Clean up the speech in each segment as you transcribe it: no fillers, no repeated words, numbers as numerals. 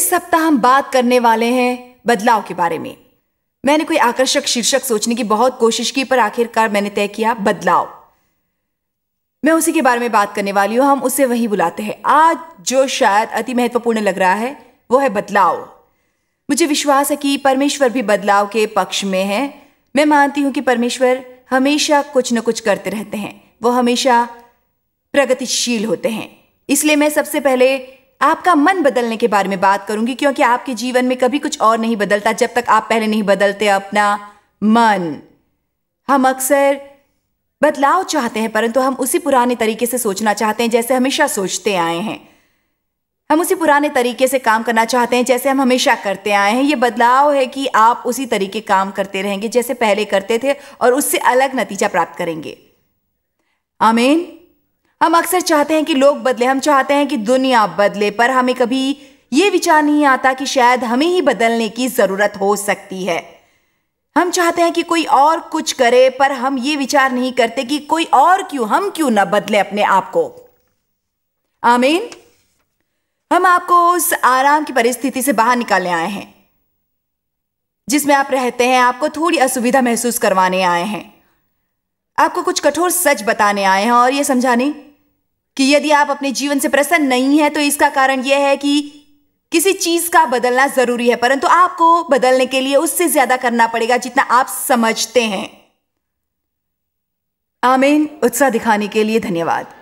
इस सप्ताह हम बात करने वाले हैं बदलाव के बारे में। मैंने कोई आकर्षक शीर्षक सोचने की बहुत कोशिश की, पर आखिरकार मैंने तय किया बदलाव। मैं उसी के बारे में बात करने वाली हूं। हम उसे वही बुलाते हैं। आज जो शायद अति महत्वपूर्ण लग रहा है वो है बदलाव। मुझे विश्वास है कि परमेश्वर भी बदलाव के पक्ष में है। मैं मानती हूं कि परमेश्वर हमेशा कुछ न कुछ करते रहते हैं। वो हमेशा प्रगतिशील होते हैं। इसलिए मैं सबसे पहले आपका मन बदलने के बारे में बात करूंगी, क्योंकि आपके जीवन में कभी कुछ और नहीं बदलता जब तक आप पहले नहीं बदलते अपना मन। हम अक्सर बदलाव चाहते हैं, परंतु हम उसी पुराने तरीके से सोचना चाहते हैं जैसे हमेशा सोचते आए हैं। हम उसी पुराने तरीके से काम करना चाहते हैं जैसे हम हमेशा करते आए हैं। ये बदलाव है कि आप उसी तरीके काम करते रहेंगे जैसे पहले करते थे और उससे अलग नतीजा प्राप्त करेंगे। आमीन। हम अक्सर चाहते हैं कि लोग बदले, हम चाहते हैं कि दुनिया बदले, पर हमें कभी ये विचार नहीं आता कि शायद हमें ही बदलने की जरूरत हो सकती है। हम चाहते हैं कि कोई और कुछ करे, पर हम ये विचार नहीं करते कि कोई और क्यों, हम क्यों ना बदले अपने आप को। आमीन। हम आपको उस आराम की परिस्थिति से बाहर निकालने आए हैं जिसमें आप रहते हैं। आपको थोड़ी असुविधा महसूस करवाने आए हैं। आपको कुछ कठोर सच बताने आए हैं और यह समझाने कि यदि आप अपने जीवन से प्रसन्न नहीं हैं तो इसका कारण यह है कि किसी चीज का बदलना जरूरी है, परंतु आपको बदलने के लिए उससे ज्यादा करना पड़ेगा जितना आप समझते हैं। आमीन। उत्साह दिखाने के लिए धन्यवाद।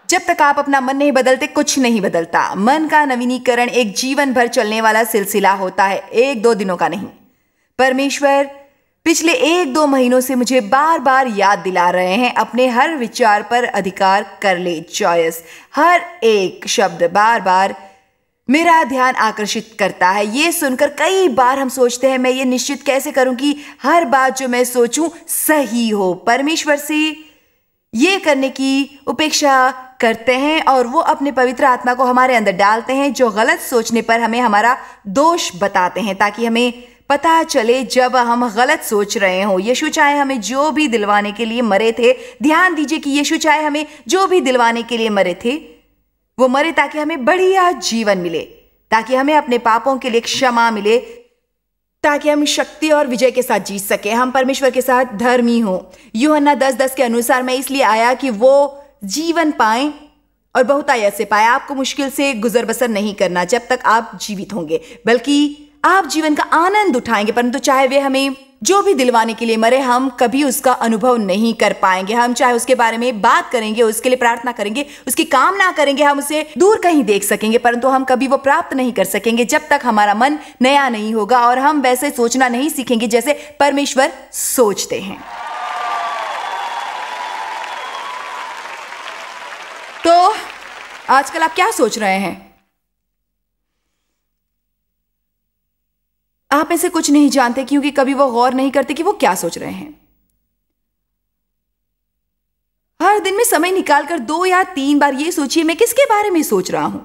जब तक आप अपना मन नहीं बदलते कुछ नहीं बदलता। मन का नवीनीकरण एक जीवन भर चलने वाला सिलसिला होता है, 1-2 दिनों का नहीं। परमेश्वर पिछले 1-2 महीनों से मुझे बार बार याद दिला रहे हैं, अपने हर विचार पर अधिकार कर ले, चॉइस। हर एक शब्द बार बार मेरा ध्यान आकर्षित करता है। ये सुनकर कई बार हम सोचते हैं, मैं ये निश्चित कैसे करूं कि हर बात जो मैं सोचूं सही हो। परमेश्वर से ये करने की उपेक्षा करते हैं और वो अपने पवित्र आत्मा को हमारे अंदर डालते हैं, जो गलत सोचने पर हमें हमारा दोष बताते हैं, ताकि हमें पता चले जब हम गलत सोच रहे हो। यीशु चाहे हमें जो भी दिलवाने के लिए मरे थे, ध्यान दीजिए कि यीशु चाहे हमें जो भी दिलवाने के लिए मरे थे, वो मरे ताकि हमें बढ़िया जीवन मिले, ताकि हमें अपने पापों के लिए क्षमा मिले, ताकि हम शक्ति और विजय के साथ जी सके, हम परमेश्वर के साथ धर्मी हो। यूहन्ना 10:10 के अनुसार मैं इसलिए आया कि वो जीवन पाएं और बहुतायत से पाए। आपको मुश्किल से गुजर बसर नहीं करना जब तक आप जीवित होंगे, बल्कि आप जीवन का आनंद उठाएंगे। परंतु चाहे वे हमें जो भी दिलवाने के लिए मरे, हम कभी उसका अनुभव नहीं कर पाएंगे। हम चाहे उसके बारे में बात करेंगे, उसके लिए प्रार्थना करेंगे, उसकी कामना करेंगे, हम उसे दूर कहीं देख सकेंगे, परंतु हम कभी वो प्राप्त नहीं कर सकेंगे जब तक हमारा मन नया नहीं होगा और हम वैसे सोचना नहीं सीखेंगे जैसे परमेश्वर सोचते हैं। तो आजकल आप क्या सोच रहे हैं? आप में से कुछ नहीं जानते, क्योंकि कभी वो गौर नहीं करते कि वो क्या सोच रहे हैं। हर दिन में समय निकालकर 2 या 3 बार ये सोचिए, मैं किसके बारे में सोच रहा हूं।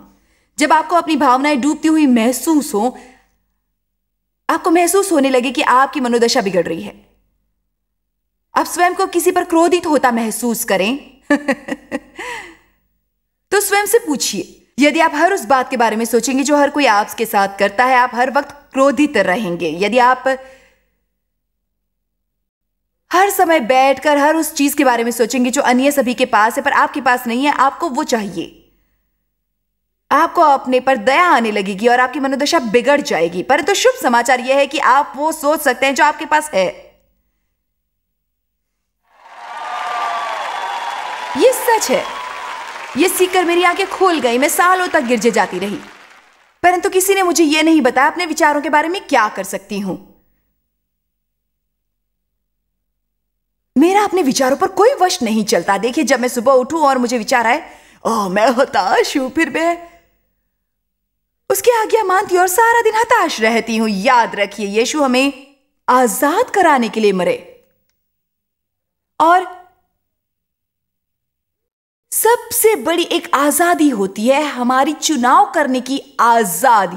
जब आपको अपनी भावनाएं डूबती हुई महसूस हो, आपको महसूस होने लगे कि आपकी मनोदशा बिगड़ रही है, आप स्वयं को किसी पर क्रोधित होता महसूस करें तो स्वयं से पूछिए, यदि आप हर उस बात के बारे में सोचेंगे जो हर कोई आपके साथ करता है, आप हर वक्त क्रोधित रहेंगे। यदि आप हर समय बैठकर हर उस चीज के बारे में सोचेंगे जो अन्य सभी के पास है पर आपके पास नहीं है, आपको वो चाहिए, आपको अपने पर दया आने लगेगी और आपकी मनोदशा बिगड़ जाएगी। परंतु शुभ समाचार यह है कि आप वो सोच सकते हैं जो आपके पास है। ये सच है। ये सीखकर मेरी आंखें खुल गई। मैं सालों तक गिरजे जाती रही, परंतु किसी ने मुझे यह नहीं बताया अपने विचारों के बारे में क्या कर सकती हूं। मेरा अपने विचारों पर कोई वश नहीं चलता। देखिए, जब मैं सुबह उठूं और मुझे विचार आए, ओह मैं हताश हूं, फिर मैं उसकी आज्ञा मानती हूं और सारा दिन हताश रहती हूं। याद रखिए, यीशु हमें आजाद कराने के लिए मरे और सबसे बड़ी एक आजादी होती है हमारी चुनाव करने की आजादी।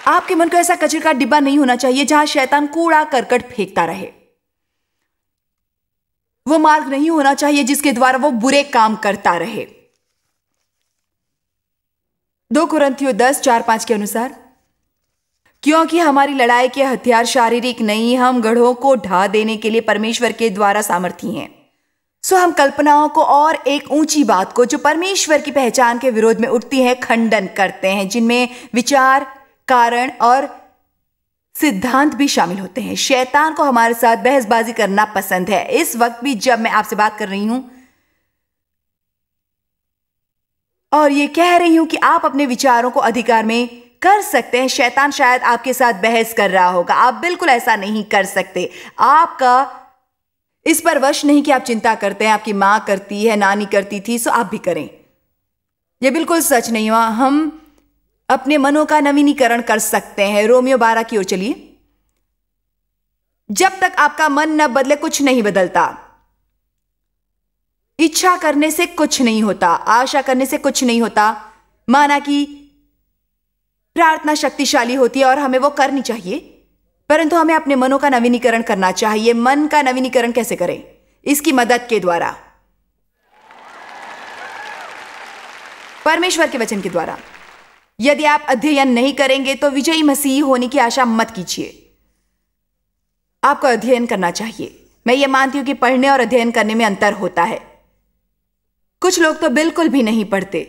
आपके मन को ऐसा कचरे का डिब्बा नहीं होना चाहिए जहां शैतान कूड़ा करकट फेंकता रहे। वो मार्ग नहीं होना चाहिए जिसके द्वारा वो बुरे काम करता रहे। 2 कुरिन्थियों 10:4-5 के अनुसार, क्योंकि हमारी लड़ाई के हथियार शारीरिक नहीं, हम गढ़ों को ढा देने के लिए परमेश्वर के द्वारा सामर्थी हैं। सो हम कल्पनाओं को और एक ऊंची बात को जो परमेश्वर की पहचान के विरोध में उठती है खंडन करते हैं, जिनमें विचार, कारण और सिद्धांत भी शामिल होते हैं। शैतान को हमारे साथ बहसबाजी करना पसंद है। इस वक्त भी जब मैं आपसे बात कर रही हूं और ये कह रही हूं कि आप अपने विचारों को अधिकार में कर सकते हैं, शैतान शायद आपके साथ बहस कर रहा होगा। आप बिल्कुल ऐसा नहीं कर सकते। आपका इस पर वश नहीं कि आप चिंता करते हैं, आपकी मां करती है, नानी करती थी, सो आप भी करें। यह बिल्कुल सच नहीं हुआ। हम अपने मनों का नवीनीकरण कर सकते हैं। रोमियो 12 की ओर चलिए। जब तक आपका मन न बदले कुछ नहीं बदलता। इच्छा करने से कुछ नहीं होता, आशा करने से कुछ नहीं होता। माना कि प्रार्थना शक्तिशाली होती है और हमें वो करनी चाहिए, परंतु हमें अपने मनों का नवीनीकरण करना चाहिए। मन का नवीनीकरण कैसे करें? इसकी मदद के द्वारा, परमेश्वर के वचन के द्वारा। यदि आप अध्ययन नहीं करेंगे तो विजयी मसीह होने की आशा मत कीजिए। आपको अध्ययन करना चाहिए। मैं ये मानती हूं कि पढ़ने और अध्ययन करने में अंतर होता है। कुछ लोग तो बिल्कुल भी नहीं पढ़ते,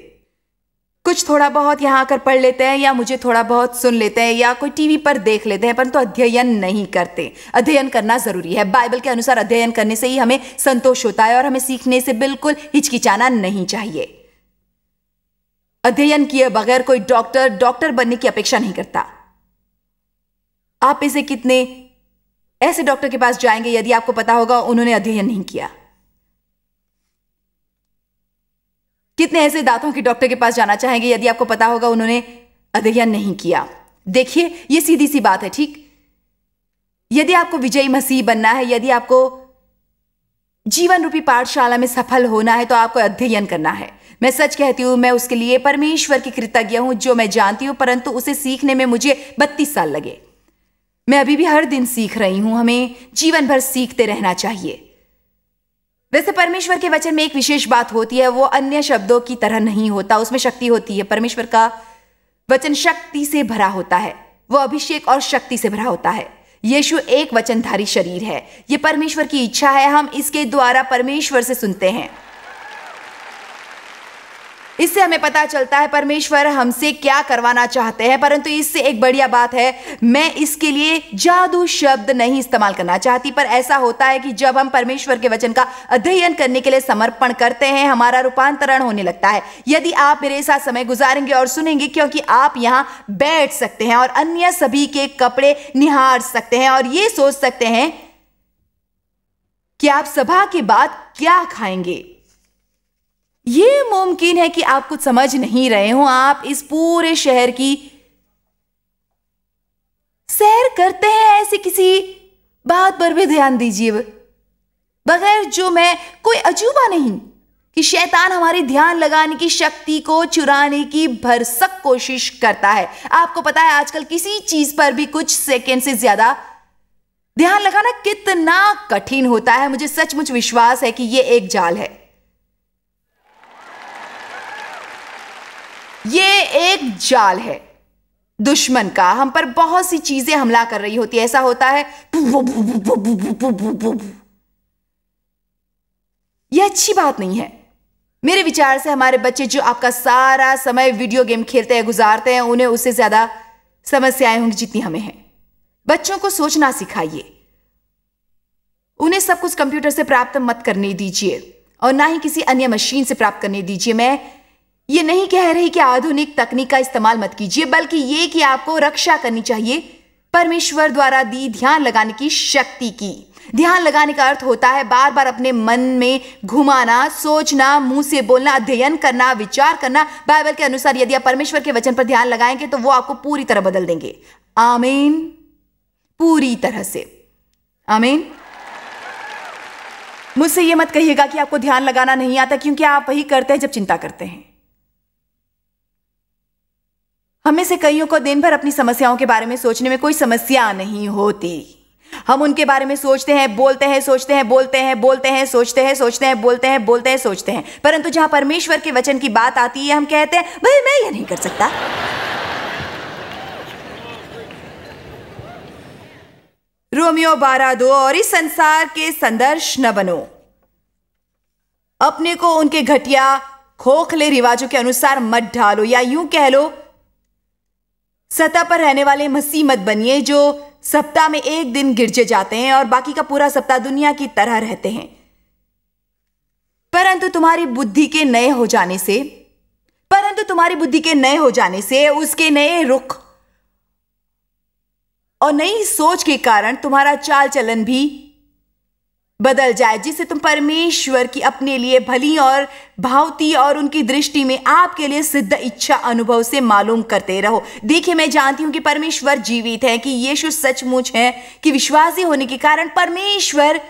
कुछ थोड़ा बहुत यहां आकर पढ़ लेते हैं या मुझे थोड़ा बहुत सुन लेते हैं या कोई टीवी पर देख लेते हैं, परंतु अध्ययन नहीं करते। अध्ययन करना जरूरी है। बाइबल के अनुसार अध्ययन करने से ही हमें संतोष होता है और हमें सीखने से बिल्कुल हिचकिचाना नहीं चाहिए। अध्ययन किए बगैर कोई डॉक्टर बनने की अपेक्षा नहीं करता। आप इसे कितने ऐसे डॉक्टर के पास जाएंगे यदि आपको पता होगा उन्होंने अध्ययन नहीं किया? कितने ऐसे दांतों के डॉक्टर के पास जाना चाहेंगे यदि आपको पता होगा उन्होंने अध्ययन नहीं किया? देखिए, यह सीधी सी बात है, ठीक? यदि आपको विजयी मसीह बनना है, यदि आपको जीवन रूपी पाठशाला में सफल होना है, तो आपको अध्ययन करना है। मैं सच कहती हूं, मैं उसके लिए परमेश्वर की कृतज्ञ हूं जो मैं जानती हूं, परंतु उसे सीखने में मुझे 32 साल लगे। मैं अभी भी हर दिन सीख रही हूं। हमें जीवन भर सीखते रहना चाहिए। वैसे परमेश्वर के वचन में एक विशेष बात होती है, वो अन्य शब्दों की तरह नहीं होता, उसमें शक्ति होती है। परमेश्वर का वचन शक्ति से भरा होता है, वो अभिषेक और शक्ति से भरा होता है। यीशु एक वचनधारी शरीर है। यह परमेश्वर की इच्छा है, हम इसके द्वारा परमेश्वर से सुनते हैं। इससे हमें पता चलता है परमेश्वर हमसे क्या करवाना चाहते हैं। परंतु इससे एक बढ़िया बात है, मैं इसके लिए जादू शब्द नहीं इस्तेमाल करना चाहती, पर ऐसा होता है कि जब हम परमेश्वर के वचन का अध्ययन करने के लिए समर्पण करते हैं, हमारा रूपांतरण होने लगता है। यदि आप मेरे साथ समय गुजारेंगे और सुनेंगे, क्योंकि आप यहां बैठ सकते हैं और अन्य सभी के कपड़े निहार सकते हैं और ये सोच सकते हैं कि आप सभा के बाद क्या खाएंगे। यह मुमकिन है कि आप कुछ समझ नहीं रहे हो। आप इस पूरे शहर की सैर करते हैं, ऐसे किसी बात पर भी ध्यान दीजिए, बगैर जो मैं कोई अजूबा नहीं कि शैतान हमारी ध्यान लगाने की शक्ति को चुराने की भरसक कोशिश करता है। आपको पता है आजकल किसी चीज पर भी कुछ सेकंड से ज्यादा ध्यान लगाना कितना कठिन होता है। मुझे सचमुच विश्वास है कि यह एक जाल है। ये एक जाल है दुश्मन का। हम पर बहुत सी चीजें हमला कर रही होती है। ऐसा होता है, यह अच्छी बात नहीं है। मेरे विचार से हमारे बच्चे जो आपका सारा समय वीडियो गेम खेलते हैं, गुजारते हैं, उन्हें उससे ज्यादा समस्याएं होंगी जितनी हमें हैं। बच्चों को सोचना सिखाइए। उन्हें सब कुछ कंप्यूटर से प्राप्त मत करने दीजिए और ना ही किसी अन्य मशीन से प्राप्त करने दीजिए। मैं ये नहीं कह रही कि आधुनिक तकनीक का इस्तेमाल मत कीजिए, बल्कि ये कि आपको रक्षा करनी चाहिए परमेश्वर द्वारा दी ध्यान लगाने की शक्ति की। ध्यान लगाने का अर्थ होता है बार बार अपने मन में घुमाना, सोचना, मुंह से बोलना, अध्ययन करना, विचार करना। बाइबल के अनुसार यदि आप परमेश्वर के वचन पर ध्यान लगाएंगे तो वो आपको पूरी तरह बदल देंगे। आमीन। पूरी तरह से आमीन। मुझसे यह मत कहिएगा कि आपको ध्यान लगाना नहीं आता, क्योंकि आप वही करते हैं जब चिंता करते हैं। हमें से कईयों को दिन भर अपनी समस्याओं के बारे में सोचने में कोई समस्या नहीं होती। हम उनके बारे में सोचते हैं, बोलते हैं, सोचते हैं, बोलते हैं, बोलते हैं, सोचते हैं, सोचते हैं, बोलते हैं, बोलते हैं, सोचते हैं, परंतु जहां परमेश्वर के वचन की बात आती है हम कहते हैं भाई मैं ये नहीं कर सकता। रोमियो 12:2 और इस संसार के संदर्श न बनो, अपने को उनके घटिया खोखले रिवाजों के अनुसार मत ढालो, या यूं कह लो सतह पर रहने वाले मसीह मत बनिए जो सप्ताह में एक दिन गिरजे जाते हैं और बाकी का पूरा सप्ताह दुनिया की तरह रहते हैं। परंतु तुम्हारी बुद्धि के नए हो जाने से उसके नए रुख और नई सोच के कारण तुम्हारा चाल चलन भी बदल जाए, जिससे तुम परमेश्वर की अपने लिए भली और भावती और उनकी दृष्टि में आपके लिए सिद्ध इच्छा अनुभव से मालूम करते रहो। देखिए, मैं जानती हूं कि परमेश्वर जीवित है, कि यीशु सचमुच है, कि विश्वासी होने के कारण परमेश्वर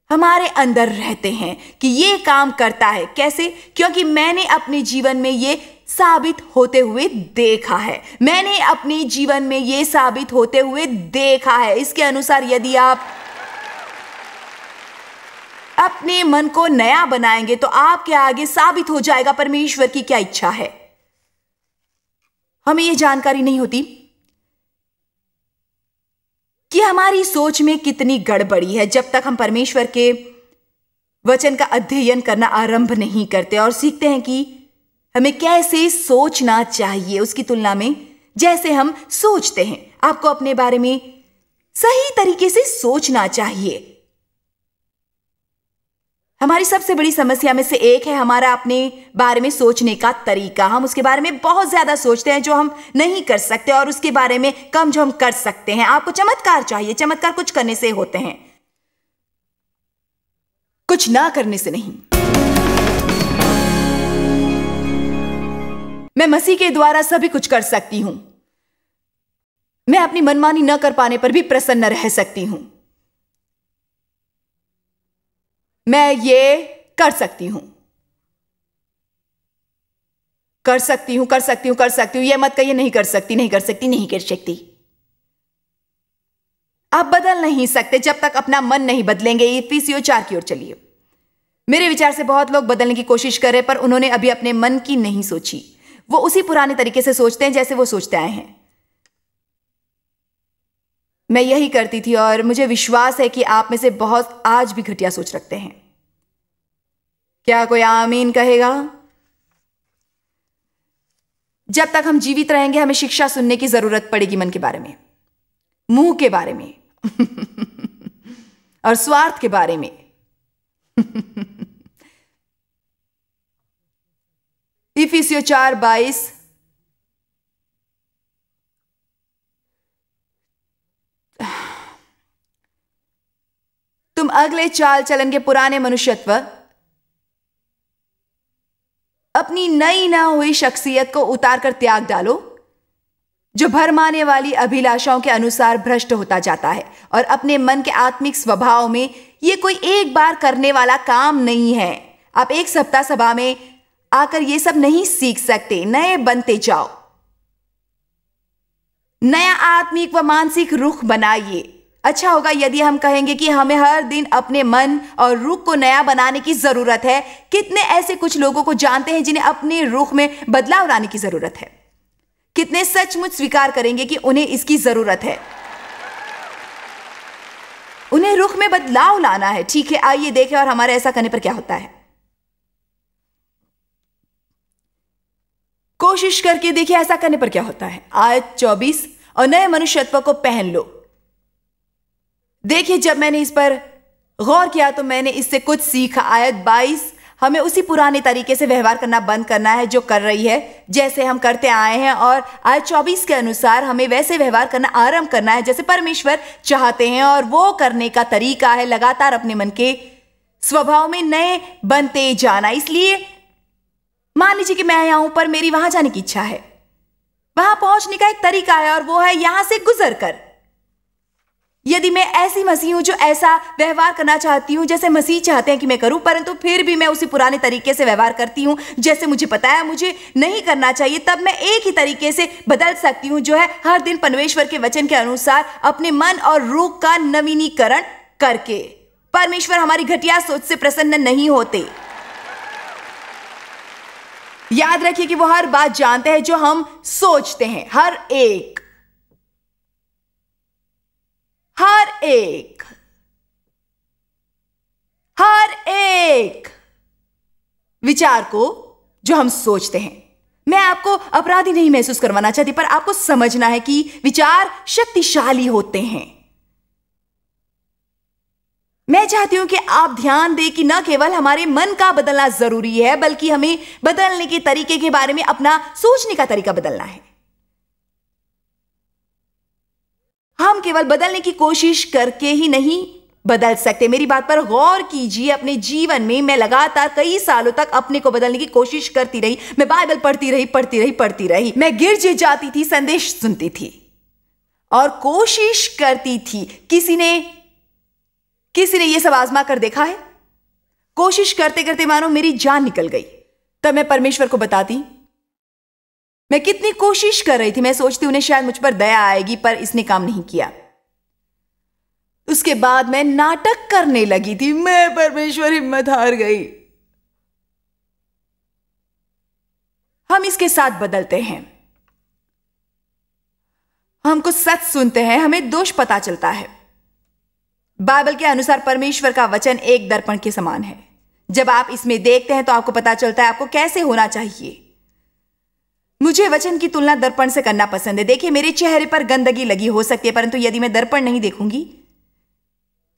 हमारे अंदर रहते हैं, कि ये काम करता है। कैसे? क्योंकि मैंने अपने जीवन में ये साबित होते हुए देखा है। इसके अनुसार यदि आप अपने मन को नया बनाएंगे तो आपके आगे साबित हो जाएगा परमेश्वर की क्या इच्छा है। हमें यह जानकारी नहीं होती कि हमारी सोच में कितनी गड़बड़ी है जब तक हम परमेश्वर के वचन का अध्ययन करना आरंभ नहीं करते और सीखते हैं कि हमें कैसे सोचना चाहिए उसकी तुलना में जैसे हम सोचते हैं। आपको अपने बारे में सही तरीके से सोचना चाहिए। हमारी सबसे बड़ी समस्या में से एक है हमारा अपने बारे में सोचने का तरीका। हम उसके बारे में बहुत ज्यादा सोचते हैं जो हम नहीं कर सकते, और उसके बारे में कम जो हम कर सकते हैं। आपको चमत्कार चाहिए। चमत्कार कुछ करने से होते हैं, कुछ ना करने से नहीं। मैं मसीह के द्वारा सभी कुछ कर सकती हूं। मैं अपनी मनमानी न कर पाने पर भी प्रसन्न रह सकती हूं। मैं ये कर सकती हूं। ये मत कहिए नहीं कर सकती। आप बदल नहीं सकते जब तक अपना मन नहीं बदलेंगे। इफिसियों 4 की ओर चलिए। मेरे विचार से बहुत लोग बदलने की कोशिश कर रहे पर उन्होंने अभी अपने मन की नहीं सोची। वो उसी पुराने तरीके से सोचते हैं जैसे वो सोचते आए हैं। मैं यही करती थी और मुझे विश्वास है कि आप में से बहुत आज भी घटिया सोच रखते हैं। क्या कोई आमीन कहेगा? जब तक हम जीवित रहेंगे हमें शिक्षा सुनने की जरूरत पड़ेगी, मन के बारे में, मुंह के बारे में और स्वार्थ के बारे में। इफिसियों 4:22 तुम अगले चाल चलन के पुराने मनुष्यत्व अपनी नई ना हुई शख्सियत को उतार कर त्याग डालो जो भरमाने वाली अभिलाषाओं के अनुसार भ्रष्ट होता जाता है, और अपने मन के आत्मिक स्वभाव में यह कोई एक बार करने वाला काम नहीं है। आप एक सप्ताह सभा में आकर यह सब नहीं सीख सकते। नए बनते जाओ, नया आत्मिक व मानसिक रुख बनाइए। अच्छा होगा यदि हम कहेंगे कि हमें हर दिन अपने मन और रुख को नया बनाने की जरूरत है। कितने ऐसे कुछ लोगों को जानते हैं जिन्हें अपने रुख में बदलाव लाने की जरूरत है? कितने सचमुच स्वीकार करेंगे कि उन्हें इसकी जरूरत है? उन्हें रुख में बदलाव लाना है। ठीक है, आइए देखें और हमारे ऐसा करने पर क्या होता है। कोशिश करके देखिए ऐसा करने पर क्या होता है। आयत 24 और नए मनुष्यत्व को पहन लो। देखिए, जब मैंने इस पर गौर किया तो मैंने इससे कुछ सीखा। आयत 22 हमें उसी पुराने तरीके से व्यवहार करना बंद करना है जो कर रही है, जैसे हम करते आए हैं, और आयत 24 के अनुसार हमें वैसे व्यवहार करना आरंभ करना है जैसे परमेश्वर चाहते हैं। और वो करने का तरीका है लगातार अपने मन के स्वभाव में नए बनते जाना। इसलिए मान लीजिए कि मैं यहां हूं पर मेरी वहां जाने की इच्छा है। वहां पहुंचने का एक तरीका है और वो है यहां से गुजर कर। यदि मैं ऐसी मसीह हूं जो ऐसा व्यवहार करना चाहती हूं जैसे मसीह चाहते हैं कि मैं करूं, परंतु फिर भी मैं उसी पुराने तरीके से व्यवहार करती हूं जैसे मुझे पता है मुझे नहीं करना चाहिए, तब मैं एक ही तरीके से बदल सकती हूं, जो है हर दिन परमेश्वर के वचन के अनुसार अपने मन और रूह का नवीनीकरण करके। परमेश्वर हमारी घटिया सोच से प्रसन्न नहीं होते। याद रखिए कि वो हर बात जानते हैं जो हम सोचते हैं। हर एक विचार को जो हम सोचते हैं। मैं आपको अपराधी नहीं महसूस करवाना चाहती, पर आपको समझना है कि विचार शक्तिशाली होते हैं। मैं चाहती हूं कि आप ध्यान दें कि न केवल हमारे मन का बदलना जरूरी है, बल्कि हमें बदलने के तरीके के बारे में अपना सोचने का तरीका बदलना है। हम केवल बदलने की कोशिश करके ही नहीं बदल सकते। मेरी बात पर गौर कीजिए। अपने जीवन में मैं लगातार कई सालों तक अपने को बदलने की कोशिश करती रही। मैं बाइबल पढ़ती रही। मैं गिरजे जाती थी, संदेश सुनती थी और कोशिश करती थी। किसी ने यह सब आजमा कर देखा है? कोशिश करते करते मानो मेरी जान निकल गई। तब मैं परमेश्वर को बताती मैं कितनी कोशिश कर रही थी। मैं सोचती उन्हें शायद मुझ पर दया आएगी, पर इसने काम नहीं किया। उसके बाद मैं नाटक करने लगी थी। मैं परमेश्वर हिम्मत हार गई। हम इसके साथ बदलते हैं। हम कुछ सच सुनते हैं, हमें दोष पता चलता है। बाइबल के अनुसार परमेश्वर का वचन एक दर्पण के समान है। जब आप इसमें देखते हैं तो आपको पता चलता है आपको कैसे होना चाहिए। मुझे वचन की तुलना दर्पण से करना पसंद है। देखिए, मेरे चेहरे पर गंदगी लगी हो सकती है, परंतु यदि मैं दर्पण नहीं देखूंगी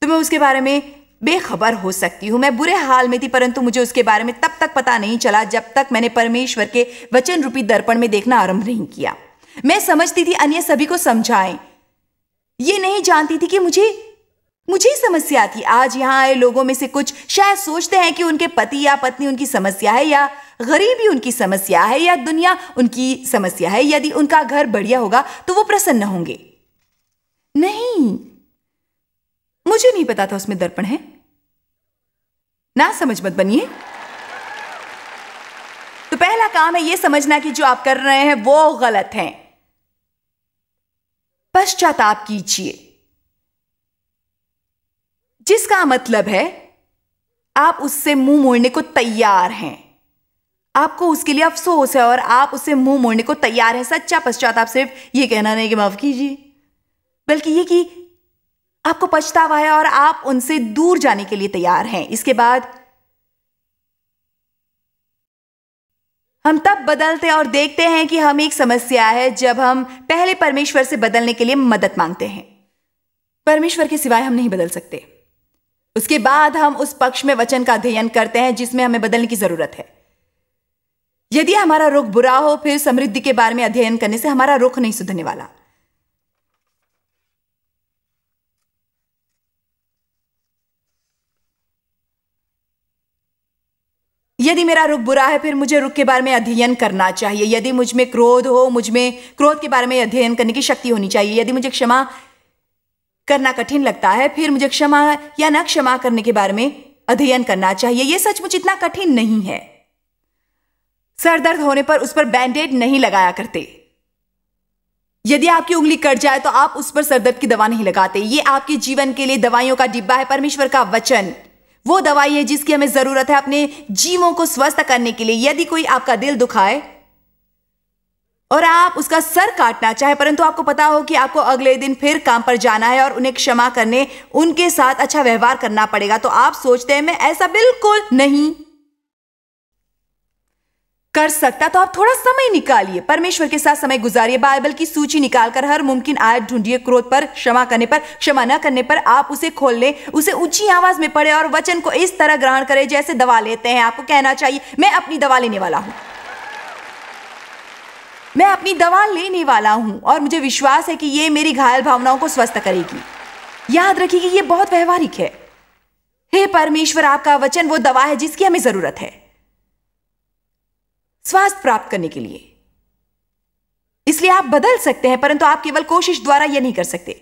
तो मैं उसके बारे में बेखबर हो सकती हूं। मैं बुरे हाल में थी, परंतु मुझे उसके बारे में तब तक पता नहीं चला जब तक मैंने परमेश्वर के वचन रूपी दर्पण में देखना आरंभ नहीं किया। मैं समझती थी अन्य सभी को समझाएं, ये नहीं जानती थी कि मुझे समस्या थी। आज यहां आए लोगों में से कुछ शायद सोचते हैं कि उनके पति या पत्नी उनकी समस्या है, या गरीबी उनकी समस्या है, या दुनिया उनकी समस्या है। यदि उनका घर बढ़िया होगा तो वो प्रसन्न होंगे। नहीं, मुझे नहीं पता था उसमें दर्पण है। ना समझ मत बनिए। तो पहला काम है यह समझना कि जो आप कर रहे हैं वो गलत है। पश्चाताप कीजिए, जिसका मतलब है आप उससे मुंह मोड़ने को तैयार हैं। आपको उसके लिए अफसोस है और आप उससे मुंह मोड़ने को तैयार हैं। सच्चा पश्चाताप सिर्फ यह कहना नहीं कि माफ कीजिए, बल्कि यह कि आपको पछतावा है और आप उनसे दूर जाने के लिए तैयार हैं। इसके बाद हम तब बदलते और देखते हैं कि हम एक समस्या है जब हम पहले परमेश्वर से बदलने के लिए मदद मांगते हैं। परमेश्वर के सिवाय हम नहीं बदल सकते। उसके बाद हम उस पक्ष में वचन का अध्ययन करते हैं जिसमें हमें बदलने की जरूरत है। यदि हमारा रुख बुरा हो, फिर समृद्धि के बारे में अध्ययन करने से हमारा रुख नहीं सुधरने वाला। यदि मेरा रुख बुरा है, फिर मुझे रुख के बारे में अध्ययन करना चाहिए। यदि मुझ में क्रोध हो, मुझ में क्रोध के बारे में अध्ययन करने की शक्ति होनी चाहिए। यदि मुझे क्षमा करना कठिन लगता है, फिर मुझे क्षमा या न क्षमा करने के बारे में अध्ययन करना चाहिए। यह सचमुच इतना कठिन नहीं है। सर दर्द होने पर उस पर बैंडेड नहीं लगाया करते। यदि आपकी उंगली कट जाए तो आप उस पर सरदर्द की दवा नहीं लगाते। यह आपके जीवन के लिए दवाइयों का डिब्बा है। परमेश्वर का वचन वो दवाई है जिसकी हमें जरूरत है अपने जीवों को स्वस्थ करने के लिए। यदि कोई आपका दिल दुखाए और आप उसका सर काटना चाहे, परंतु आपको पता हो कि आपको अगले दिन फिर काम पर जाना है और उन्हें क्षमा करने, उनके साथ अच्छा व्यवहार करना पड़ेगा, तो आप सोचते हैं मैं ऐसा बिल्कुल नहीं कर सकता। तो आप थोड़ा समय निकालिए, परमेश्वर के साथ समय गुजारिए। बाइबल की सूची निकालकर हर मुमकिन आयत ढूंढिए। क्रोध पर, क्षमा करने पर, क्षमा न करने पर आप उसे खोल लें, उसे ऊंची आवाज में पढ़े और वचन को इस तरह ग्रहण करें जैसे दवा लेते हैं। आपको कहना चाहिए मैं अपनी दवा लेने वाला हूं, मैं अपनी दवा लेने वाला हूं और मुझे विश्वास है कि यह मेरी घायल भावनाओं को स्वस्थ करेगी। याद रखिए कि यह बहुत व्यवहारिक है। हे परमेश्वर, आपका वचन वो दवा है जिसकी हमें जरूरत है स्वास्थ्य प्राप्त करने के लिए। इसलिए आप बदल सकते हैं, परंतु आप केवल कोशिश द्वारा यह नहीं कर सकते।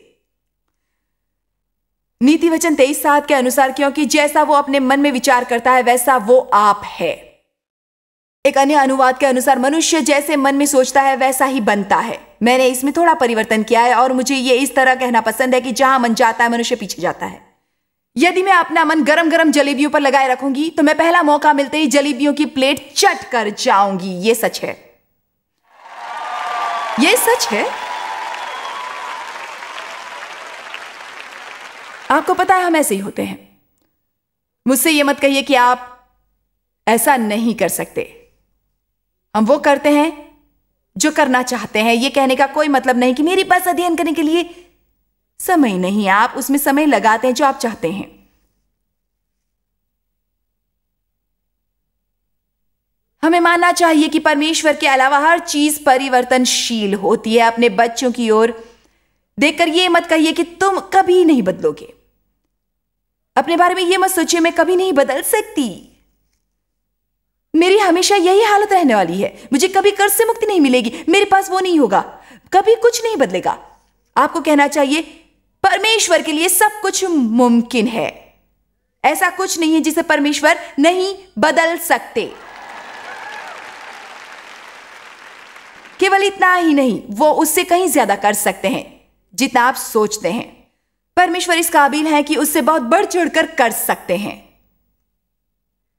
नीति वचन 23:7 के अनुसार, क्योंकि जैसा वो अपने मन में विचार करता है वैसा वो आप है। एक अन्य अनुवाद के अनुसार, मनुष्य जैसे मन में सोचता है वैसा ही बनता है। मैंने इसमें थोड़ा परिवर्तन किया है और मुझे ये इस तरह कहना पसंद है कि जहां मन जाता है मनुष्य पीछे जाता है। यदि मैं अपना मन गरम गरम जलेबियों पर लगाए रखूंगी तो मैं पहला मौका मिलते ही जलेबियों की प्लेट चट कर जाऊंगी। ये सच है, ये सच है। आपको पता है हम ऐसे ही होते हैं। मुझसे ये मत कहिए कि आप ऐसा नहीं कर सकते। हम वो करते हैं जो करना चाहते हैं। ये कहने का कोई मतलब नहीं कि मेरे पास अध्ययन करने के लिए समय नहीं। आप उसमें समय लगाते हैं जो आप चाहते हैं। हमें मानना चाहिए कि परमेश्वर के अलावा हर चीज परिवर्तनशील होती है। अपने बच्चों की ओर देखकर ये मत कहिए कि तुम कभी नहीं बदलोगे। अपने बारे में ये मत सोचिए मैं कभी नहीं बदल सकती, मेरी हमेशा यही हालत रहने वाली है, मुझे कभी कर्ज से मुक्ति नहीं मिलेगी, मेरे पास वो नहीं होगा, कभी कुछ नहीं बदलेगा। आपको कहना चाहिए परमेश्वर के लिए सब कुछ मुमकिन है। ऐसा कुछ नहीं है जिसे परमेश्वर नहीं बदल सकते। केवल इतना ही नहीं, वो उससे कहीं ज्यादा कर सकते हैं जितना आप सोचते हैं। परमेश्वर इस काबिल है कि उससे बहुत बढ़ चढ़कर कर सकते हैं।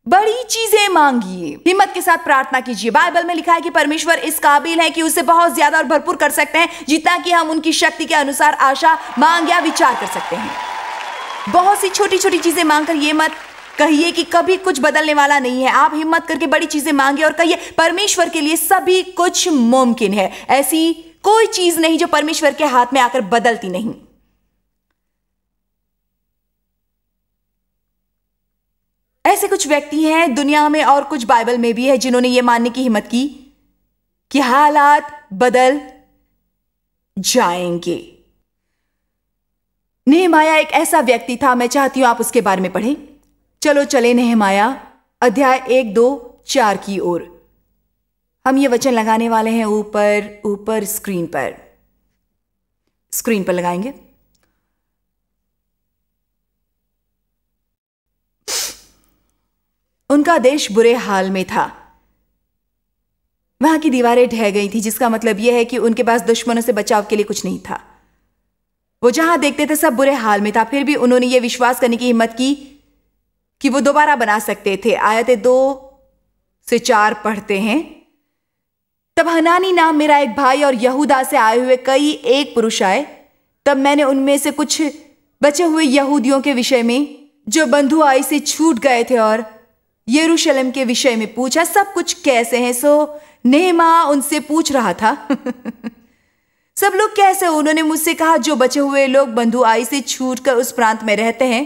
बड़ी चीजें मांगिए, हिम्मत के साथ प्रार्थना कीजिए। बाइबल में लिखा है कि परमेश्वर इस काबिल है कि उससे बहुत ज्यादा और भरपूर कर सकते हैं जितना कि हम उनकी शक्ति के अनुसार आशा, मांग या विचार कर सकते हैं। बहुत सी छोटी छोटी चीजें मांगकर ये मत कहिए कि कभी कुछ बदलने वाला नहीं है। आप हिम्मत करके बड़ी चीजें मांगिए और कहिए परमेश्वर के लिए सभी कुछ मुमकिन है। ऐसी कोई चीज नहीं जो परमेश्वर के हाथ में आकर बदलती नहीं। ऐसे कुछ व्यक्ति हैं दुनिया में और कुछ बाइबल में भी है जिन्होंने यह मानने की हिम्मत की कि हालात बदल जाएंगे। नेहमाया एक ऐसा व्यक्ति था। मैं चाहती हूं आप उसके बारे में पढ़ें। चलो चले नेहमाया अध्याय 1-2-4 की ओर। हम ये वचन लगाने वाले हैं ऊपर स्क्रीन पर लगाएंगे। उनका देश बुरे हाल में था। वहां की दीवारें ढह गई थी, जिसका मतलब यह है कि उनके पास दुश्मनों से बचाव के लिए कुछ नहीं था। वो जहां देखते थे सब बुरे हाल में था। फिर भी उन्होंने यह विश्वास करने की हिम्मत की कि वो दोबारा बना सकते थे। आयतें 2-4 पढ़ते हैं। तब हनानी नाम मेरा एक भाई और यहूदा से आए हुए कई एक पुरुष आए। तब मैंने उनमें से कुछ बचे हुए यहूदियों के विषय में जो बंधुआई से छूट गए थे और यरूशलेम के विषय में पूछा, सब कुछ कैसे हैं। सो नेहमा उनसे पूछ रहा था सब लोग कैसे हो? उन्होंने मुझसे कहा, जो बचे हुए लोग बंधुआई से छूटकर उस प्रांत में रहते हैं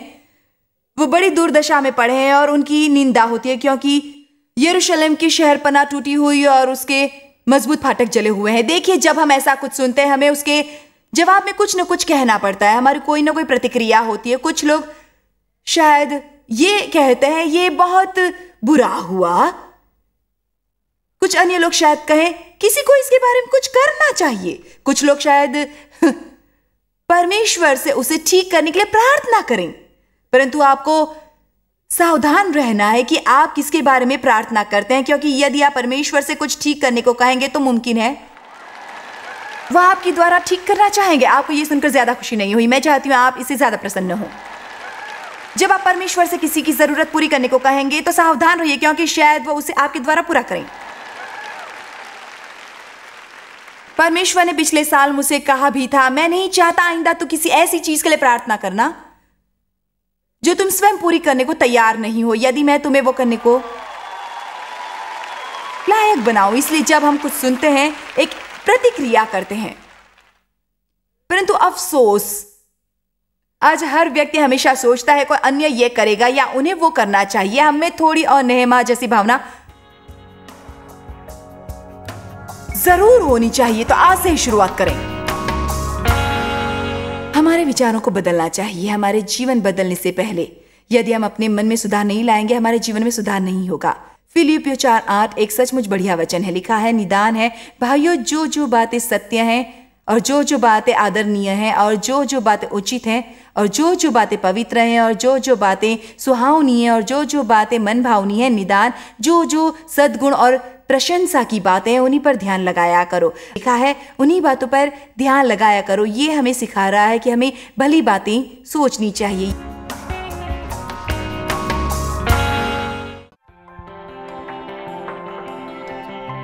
वो बड़ी दुर्दशा में पड़े हैं और उनकी निंदा होती है, क्योंकि यरूशलेम की शहरपनाह टूटी हुई और उसके मजबूत फाटक जले हुए हैं। देखिए, जब हम ऐसा कुछ सुनते हैं हमें उसके जवाब में कुछ न कुछ कहना पड़ता है। हमारी कोई ना कोई प्रतिक्रिया होती है। कुछ लोग शायद ये कहते हैं ये बहुत बुरा हुआ। कुछ अन्य लोग शायद कहें किसी को इसके बारे में कुछ करना चाहिए। कुछ लोग शायद परमेश्वर से उसे ठीक करने के लिए प्रार्थना करें। परंतु आपको सावधान रहना है कि आप किसके बारे में प्रार्थना करते हैं, क्योंकि यदि आप परमेश्वर से कुछ ठीक करने को कहेंगे तो मुमकिन है वह आपके द्वारा ठीक करना चाहेंगे। आपको यह सुनकर ज्यादा खुशी नहीं हुई। मैं चाहती हूं आप इससे ज्यादा प्रसन्न हो। जब आप परमेश्वर से किसी की जरूरत पूरी करने को कहेंगे तो सावधान रहिए, क्योंकि शायद वो उसे आपके द्वारा पूरा करें। परमेश्वर ने पिछले साल मुझसे कहा भी था, मैं नहीं चाहता आइंदा तो किसी ऐसी चीज के लिए प्रार्थना करना जो तुम स्वयं पूरी करने को तैयार नहीं हो, यदि मैं तुम्हें वो करने को लायक बनाऊं। इसलिए जब हम कुछ सुनते हैं एक प्रतिक्रिया करते हैं। परंतु अफसोस, आज हर व्यक्ति हमेशा सोचता है कोई अन्य ये करेगा या उन्हें वो करना चाहिए। हमें थोड़ी और नेहमा जैसी भावना जरूर होनी चाहिए। तो आज से ही शुरुआत करें। हमारे विचारों को बदलना चाहिए हमारे जीवन बदलने से पहले। यदि हम अपने मन में सुधार नहीं लाएंगे हमारे जीवन में सुधार नहीं होगा। फिलिपियों 4:8 एक सचमुच बढ़िया वचन है। लिखा है, निदान है भाइयों, जो जो बातें सत्य हैं, और जो जो बातें आदरणीय हैं और जो जो बातें उचित हैं और जो जो बातें पवित्र हैं और जो जो बातें सुहावनी हैं और जो जो बातें मन भावनी हैं, निदान जो जो सद्गुण और प्रशंसा की बातें हैं, उन्हीं पर ध्यान लगाया करो। लिखा है उन्हीं बातों पर ध्यान लगाया करो। ये हमें सिखा रहा है कि हमें भली बातें सोचनी चाहिए।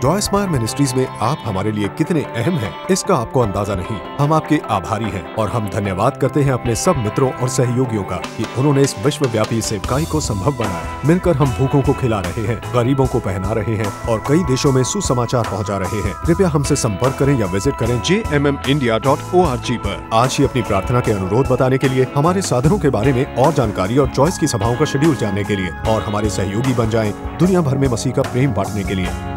जॉय स्माइल मिनिस्ट्रीज में आप हमारे लिए कितने अहम हैं, इसका आपको अंदाजा नहीं। हम आपके आभारी हैं और हम धन्यवाद करते हैं अपने सब मित्रों और सहयोगियों का कि उन्होंने इस विश्वव्यापी सेवकाई को संभव बनाया। मिलकर हम भूखों को खिला रहे हैं, गरीबों को पहना रहे हैं और कई देशों में सुसमाचार पहुंचा रहे हैं। कृपया हमसे संपर्क करें या विजिट करें jmmindia.org पर। आज ही अपनी प्रार्थना के अनुरोध बताने के लिए, हमारे साधनों के बारे में और जानकारी और जॉयस की सभाओं का शेड्यूल जानने के लिए और हमारे सहयोगी बन जाएं दुनिया भर में मसीह का प्रेम बांटने के लिए।